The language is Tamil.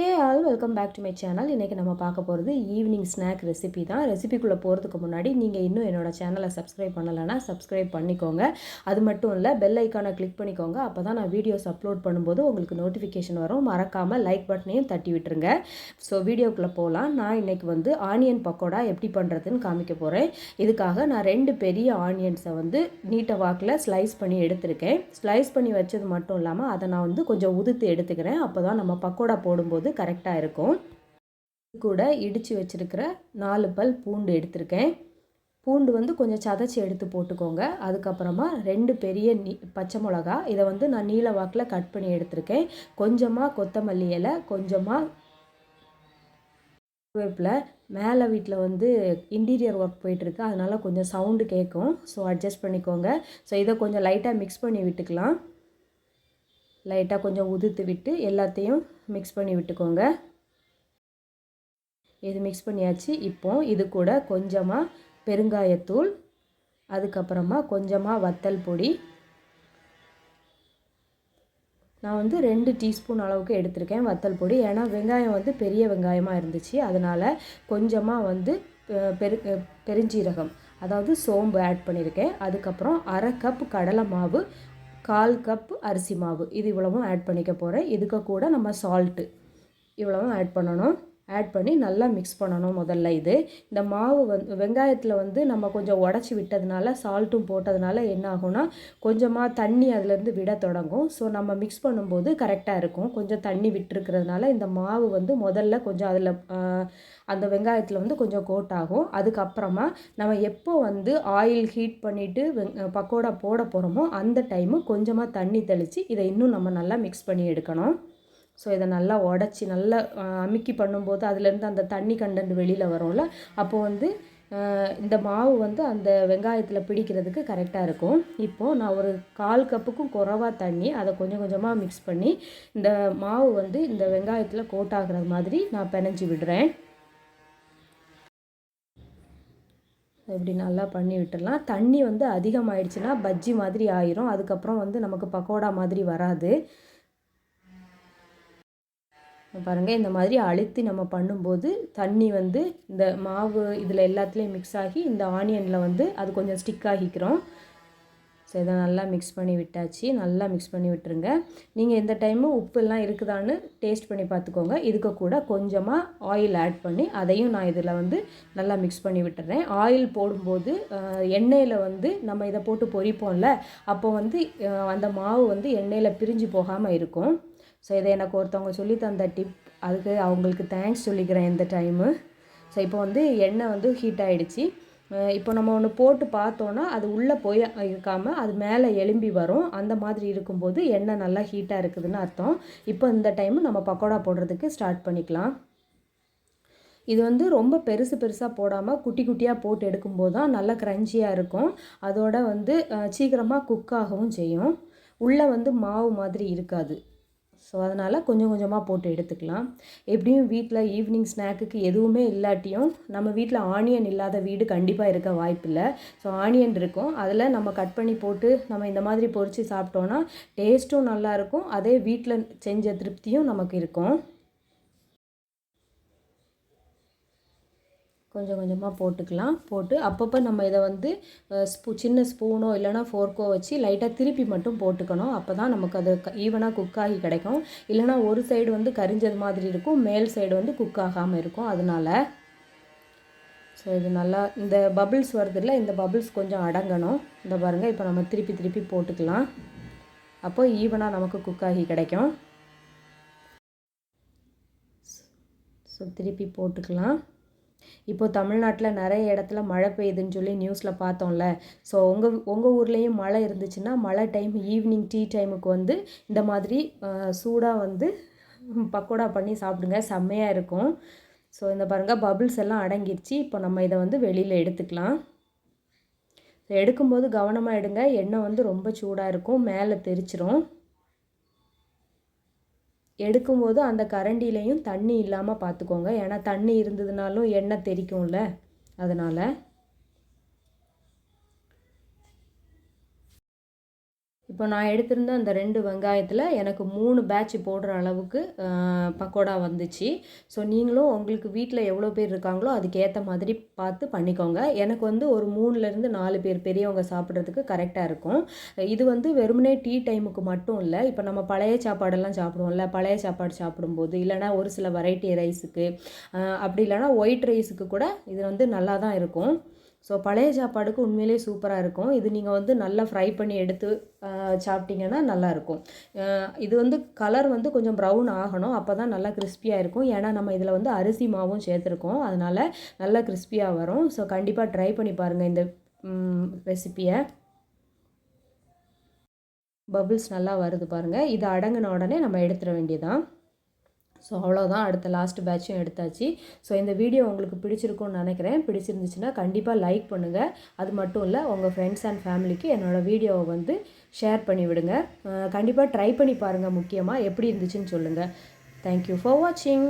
Hey all welcome back to my channel. இன்றைக்கி நம்ம பார்க்க போகிறது ஈவினிங் ஸ்நாக் ரெசிபி தான். ரெசிபிக்குள்ளே போகிறதுக்கு முன்னாடி நீங்கள் இன்னும் என்னோடய சேனலை சப்ஸ்கிரைப் பண்ணலைன்னா சப்ஸ்கிரைப் பண்ணிக்கோங்க. அது மட்டும் இல்லை, பெல் ஐக்கானை கிளிக் பண்ணிக்கோங்க. அப்போ தான் நான் வீடியோஸ் அப்லோட் பண்ணும்போது உங்களுக்கு நோட்டிஃபிகேஷன் வரும். மறக்காமல் லைக் பட்டனையும் தட்டி விட்டுருங்க. ஸோ வீடியோக்குள்ளே போகலாம். நான் இன்றைக்கி ஆனியன் பக்கோடா எப்படி பண்ணுறதுன்னு காமிக்க போகிறேன். இதுக்காக நான் 2 பெரிய ஆனியன்ஸை நீட்ட வாக்கில் ஸ்லைஸ் பண்ணி எடுத்திருக்கேன். ஸ்லைஸ் பண்ணி வச்சது மட்டும் இல்லாமல் அதை நான் கொஞ்சம் உதுத்து எடுத்துக்கிறேன். அப்போ தான் நம்ம பக்கோடா போடும்போது கரெக்டாக இருக்கும். கூட இடித்து வச்சிருக்கிற 4 பல் பூண்டு எடுத்திருக்கேன். பூண்டு கொஞ்சம் சதைச்சி எடுத்து போட்டுக்கோங்க. அதுக்கப்புறமா 2 பெரிய பச்சை மிளகா, இதை நான் நீல வாக்கில் கட் பண்ணி எடுத்திருக்கேன். கொஞ்சமாக கொத்தமல்லி இலை, கொஞ்சமாக கருவேப்பிலை. மேலே வீட்டில் இன்டீரியர் ஒர்க் போயிட்டுருக்கு, அதனால் கொஞ்சம் சவுண்டு கேட்கும். ஸோ அட்ஜஸ்ட் பண்ணிக்கோங்க. ஸோ இதை கொஞ்சம் லைட்டாக மிக்ஸ் பண்ணி விட்டுக்கலாம். லைட்டாக கொஞ்சம் உதுத்து விட்டு எல்லாத்தையும் மிக்ஸ் பண்ணி விட்டுக்கோங்க. இது மிக்ஸ் பண்ணியாச்சு. இப்போ இது கூட கொஞ்சமாக பெருங்காயத்தூள், அதுக்கப்புறமா கொஞ்சமாக வத்தல் பொடி. நான் 2 டீஸ்பூன் அளவுக்கு எடுத்திருக்கேன் வத்தல் பொடி. ஏன்னா வெங்காயம் பெரிய வெங்காயமாக இருந்துச்சு, அதனால் கொஞ்சமாக பெருஞ்சீரகம், அதாவது சோம்பு ஆட் பண்ணியிருக்கேன். அதுக்கப்புறம் 1/2 கப் கடலை மாவு, 1/4 கப் அரிசி மாவு, இது இவ்வளவும் ஆட் பண்ணிக்க போகிறேன். இதுக்கு கூட நம்ம சால்ட்டு இவ்வளவும் ஆட் பண்ணணும். ஆட் பண்ணி நல்லா மிக்ஸ் பண்ணணும். முதல்ல இந்த மாவு வெங்காயத்தில் நம்ம கொஞ்சம் உடச்சி விட்டதுனால, சால்ட்டும் போட்டதுனால என்ன ஆகும்னா கொஞ்சமாக தண்ணி அதிலேருந்து விட தொடங்கும். ஸோ நம்ம மிக்ஸ் பண்ணும்போது கரெக்டாக இருக்கும். கொஞ்சம் தண்ணி விட்டுருக்கிறதுனால இந்த மாவு முதல்ல கொஞ்சம் அதில் அந்த வெங்காயத்தில் கொஞ்சம் கோட் ஆகும். அதுக்கப்புறமா நம்ம எப்போ ஆயில் ஹீட் பண்ணிவிட்டு பக்கோடா போட போகிறோமோ அந்த டைமு கொஞ்சமாக தண்ணி தெளித்து இதை இன்னும் நம்ம நல்லா மிக்ஸ் பண்ணி எடுக்கணும். ஸோ இதை நல்லா உடச்சி நல்லா அமுக்கி பண்ணும்போது அதுலேருந்து அந்த தண்ணி கண்டென்ட் வெளியில் வரும்ல, அப்போது இந்த மாவு அந்த வெங்காயத்தில் பிடிக்கிறதுக்கு கரெக்டாக இருக்கும். இப்போது நான் ஒரு 1/4 கப்புக்கும் குறைவாக தண்ணி அதை கொஞ்சம் கொஞ்சமாக மிக்ஸ் பண்ணி இந்த மாவு இந்த வெங்காயத்தில் கோட் ஆகிற மாதிரி நான் பிணைஞ்சி விடுறேன். இப்படி நல்லா பண்ணி விட்டுடலாம். தண்ணி அதிகமாகிடுச்சுன்னா பஜ்ஜி மாதிரி ஆயிரும். அதுக்கப்புறம் நமக்கு பக்கோடா மாதிரி வராது. பாருங்கள், இந்த மாதிரி அழுத்தி நம்ம பண்ணும்போது தண்ணி இந்த மாவு இதில் எல்லாத்துலேயும் மிக்ஸ் ஆகி இந்த ஆனியனில் அது கொஞ்சம் ஸ்டிக் ஆகிக்கிறோம். ஸோ இதை நல்லா மிக்ஸ் பண்ணி விட்டாச்சு. நல்லா மிக்ஸ் பண்ணி விட்டுருங்க. நீங்கள் இந்த டைமு உப்புலாம் இருக்குதான்னு டேஸ்ட் பண்ணி பார்த்துக்கோங்க. இதுக்கு கூட கொஞ்சமாக ஆயில் ஆட் பண்ணி அதையும் நான் இதில் நல்லா மிக்ஸ் பண்ணி விட்டுறேன். ஆயில் போடும்போது எண்ணெயில் நம்ம இதை போட்டு பொரிப்போம்ல, அப்போ அந்த மாவு எண்ணெயில் பிரிஞ்சு போகாமல் இருக்கும். ஸோ இதை எனக்கு ஒருத்தவங்க சொல்லி தந்த டிப், அதுக்கு அவங்களுக்கு தேங்க்ஸ் சொல்லிக்கிறேன் இந்த டைமு. ஸோ இப்போ எண்ணெய் ஹீட் ஆகிடுச்சு. இப்போ நம்ம ஒன்று போட்டு பார்த்தோன்னா அது உள்ளே போய் இருக்காமல் அது மேலே எலும்பி வரும். அந்த மாதிரி இருக்கும்போது எண்ணெய் நல்லா ஹீட்டாக இருக்குதுன்னு அர்த்தம். இப்போ இந்த டைமு நம்ம பக்கோடா போடுறதுக்கு ஸ்டார்ட் பண்ணிக்கலாம். இது ரொம்ப பெருசாக போடாமல் குட்டி குட்டியாக போட்டு எடுக்கும்போது தான் நல்லா க்ரன்ச்சியாக இருக்கும். அதோட சீக்கிரமாக குக் ஆகவும் செய்யும். உள்ளே மாவு மாதிரி இருக்காது. ஸோ அதனால் கொஞ்சம் கொஞ்சமாக போட்டு எடுத்துக்கலாம். எப்படியும் வீட்டில் ஈவினிங் ஸ்நாக்குக்கு எதுவுமே இல்லாட்டியும் நம்ம வீட்டில் ஆனியன் இல்லாத வீடு கண்டிப்பாக இருக்க வாய்ப்பில்லை. ஸோ ஆனியன் இருக்கும், அதில் நம்ம கட் பண்ணி போட்டு நம்ம இந்த மாதிரி பொரித்து சாப்பிட்டோன்னா டேஸ்ட்டும் நல்லாயிருக்கும். அதே வீட்டில் செஞ்ச திருப்தியும் நமக்கு இருக்கும். கொஞ்சம் கொஞ்சமாக போட்டுக்கலாம். போட்டு அப்பப்போ நம்ம இதை சின்ன ஸ்பூனோ இல்லைனா ஃபோர்க்கோ வச்சு லைட்டாக திருப்பி மட்டும் போட்டுக்கணும். அப்போ தான் நமக்கு அது ஈவனாக குக் ஆகி கிடைக்கும். இல்லைனா ஒரு சைடு கரிஞ்சது மாதிரி இருக்கும், மேல் சைடு குக் ஆகாமல் இருக்கும். அதனால் ஸோ இது நல்லா இந்த பபிள்ஸ் வருதுல்ல, இந்த பபிள்ஸ் கொஞ்சம் அடங்கணும். இந்த பாருங்கள், இப்போ நம்ம திருப்பி திருப்பி போட்டுக்கலாம். அப்போ ஈவனாக நமக்கு குக் ஆகி கிடைக்கும். ஸோ திருப்பி போட்டுக்கலாம். இப்போது தமிழ்நாட்டில் நிறைய இடத்துல மழை பெய்யுதுன்னு சொல்லி நியூஸில் பார்த்தோம்ல. ஸோ உங்கள் ஊர்லேயும் மழை இருந்துச்சுன்னா மழை டைம் ஈவினிங் டீ டைமுக்கு இந்த மாதிரி சூடாக பக்கோடா பண்ணி சாப்பிடுங்க, செம்மையாக இருக்கும். ஸோ இந்த பாருங்கள், பபிள்ஸ் எல்லாம் அடங்கிடுச்சு. இப்போ நம்ம இதை வெளியில் எடுத்துக்கலாம். எடுக்கும்போது கவனமாக எடுங்க, எண்ணெய் ரொம்ப சூடாக இருக்கும், மேலே தெரிச்சிரும். எடுக்கும்போது அந்த கரண்டிலையும் தண்ணி இல்லாமல் பார்த்துக்கோங்க. ஏன்னா தண்ணி இருந்ததுனாலும் எண்ணெய் தெறிக்கும்ல, அதனால் இப்போ நான் எடுத்திருந்த அந்த 2 வெங்காயத்தில் எனக்கு 3 பேட்ச் போடுற அளவுக்கு பக்கோடா வந்துச்சு. ஸோ நீங்களும் உங்களுக்கு வீட்டில் எவ்வளோ பேர் இருக்காங்களோ அதுக்கேற்ற மாதிரி பார்த்து பண்ணிக்கோங்க. எனக்கு வந்து ஒரு 3லேருந்து 4 பேர் பெரியவங்க சாப்பிட்றதுக்கு கரெக்டாக இருக்கும். இது வந்து வெறுமனே டீ டைமுக்கு மட்டும் இல்லை, இப்போ நம்ம பழைய சாப்பாடெல்லாம் சாப்பிடுவோம்ல, பழைய சாப்பாடு சாப்பிடும்போது இல்லைனா ஒரு சில வெரைட்டி ரைஸுக்கு அப்படி இல்லைனா ஒயிட் ரைஸுக்கு கூட இது வந்து நல்லா தான் இருக்கும். ஸோ பழைய சாப்பாடுக்கு உண்மையிலேயே சூப்பராக இருக்கும். இது நீங்கள் வந்து நல்லா ஃப்ரை பண்ணி எடுத்து சாப்பிட்டிங்கன்னா நல்லாயிருக்கும். இது வந்து கலர் வந்து கொஞ்சம் ப்ரௌன் ஆகணும், அப்போ தான் நல்லா கிறிஸ்பியாக இருக்கும். ஏன்னா நம்ம இதில் வந்து அரிசி மாவும் சேர்த்துருக்கோம், அதனால் நல்லா கிறிஸ்பியாக வரும். ஸோ கண்டிப்பாக ட்ரை பண்ணி பாருங்கள் இந்த ரெசிப்பியை. பபிள்ஸ் நல்லா வருது பாருங்கள். இது அடங்கின உடனே நம்ம எடுத்துட வேண்டியதான். ஸோ அவ்வளோதான், அடுத்த லாஸ்ட் பேட்சும் எடுத்தாச்சு. ஸோ இந்த வீடியோ உங்களுக்கு பிடிச்சிருக்கும்னு நினைக்கிறேன். பிடிச்சிருந்துச்சுன்னா கண்டிப்பாக லைக் பண்ணுங்கள். அது மட்டும் இல்லை, உங்கள் ஃப்ரெண்ட்ஸ் அண்ட் ஃபேமிலிக்கு என்னோடய வீடியோவை வந்து ஷேர் பண்ணி விடுங்க. கண்டிப்பாக ட்ரை பண்ணி பாருங்கள். முக்கியமாக எப்படி இருந்துச்சுன்னு சொல்லுங்கள். தேங்க்யூ ஃபார் வாட்சிங்.